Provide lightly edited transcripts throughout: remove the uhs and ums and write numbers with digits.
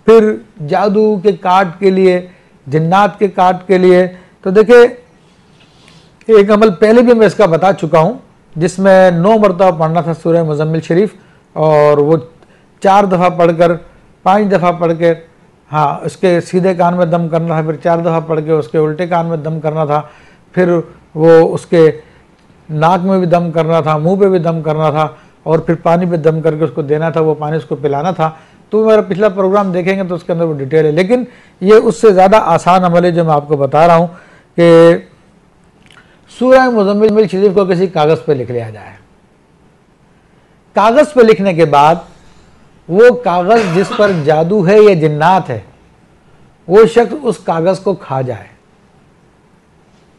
फिर जादू के काट के लिए, जिन्नात के काट के लिए। तो देखिए एक अमल पहले भी मैं इसका बता चुका हूँ, जिसमें 9 मरतबा पढ़ना था सूरह मुज़म्मिल शरीफ, और वो 4 दफ़ा पढ़कर 5 दफ़ा पढ़ के, हाँ, उसके सीधे कान में दम करना था, फिर 4 दफ़ा पढ़ के उसके उल्टे कान में दम करना था, फिर वो उसके नाक में भी दम करना था, मुंह पे भी दम करना था, और फिर पानी पे दम करके उसको देना था, वो पानी उसको पिलाना था। तो मेरा पिछला प्रोग्राम देखेंगे तो उसके अंदर वो डिटेल है, लेकिन ये उससे ज़्यादा आसान अमल है जो मैं आपको बता रहा हूँ कि सूरह मुज़म्मिल शरीफ को किसी कागज़ पे लिख लिया जाए। कागज़ पे लिखने के बाद वो कागज़ जिस पर जादू है या जिन्नात है, वो शख्स उस कागज़ को खा जाए,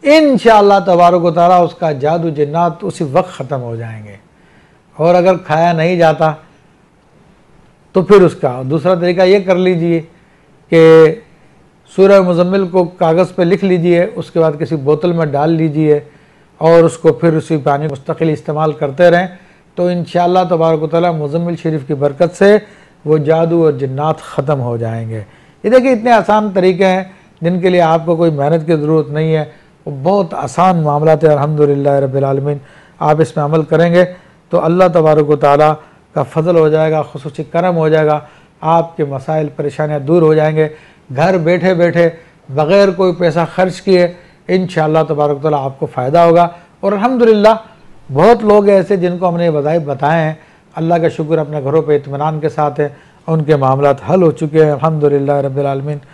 इंशाअल्लाह तबारक व तआला उसका जादू जिन्नात उसी वक्त ख़त्म हो जाएंगे। और अगर खाया नहीं जाता तो फिर उसका दूसरा तरीका ये कर लीजिए कि सूरह मुज़म्मिल को कागज़ पे लिख लीजिए, उसके बाद किसी बोतल में डाल लीजिए और उसको फिर उसी पानी मुस्तकिल इस्तेमाल करते रहें, तो इंशाअल्लाह तबारक व तआला मुज़म्मिल शरीफ की बरकत से वो जादू और जिन्नात ख़त्म हो जाएंगे। ये देखिए इतने आसान तरीके हैं जिनके लिए आपको कोई मेहनत की ज़रूरत नहीं है, वो बहुत आसान मामलात है। अल्हम्दुलिल्लाह रब्बिल आलमीन, आप इसमें अमल करेंगे तो अल्लाह तबारक व तआला का फ़ज़ल हो जाएगा, खुसूसी करम हो जाएगा, आपके मसाइल परेशानियाँ दूर हो जाएंगे। घर बैठे बैठे बग़ैर कोई पैसा खर्च किए इंशाअल्लाह तबारक व तआला आपको फ़ायदा होगा। और अल्हम्दुलिल्लाह बहुत लोग ऐसे जिनको हमने बताए हैं, अल्लाह का शुक्र, अपने घरों पे इत्मीनान के साथ है, उनके मामलात हल हो चुके हैं अल्हम्दुलिल्लाह रब्बिल आलमीन।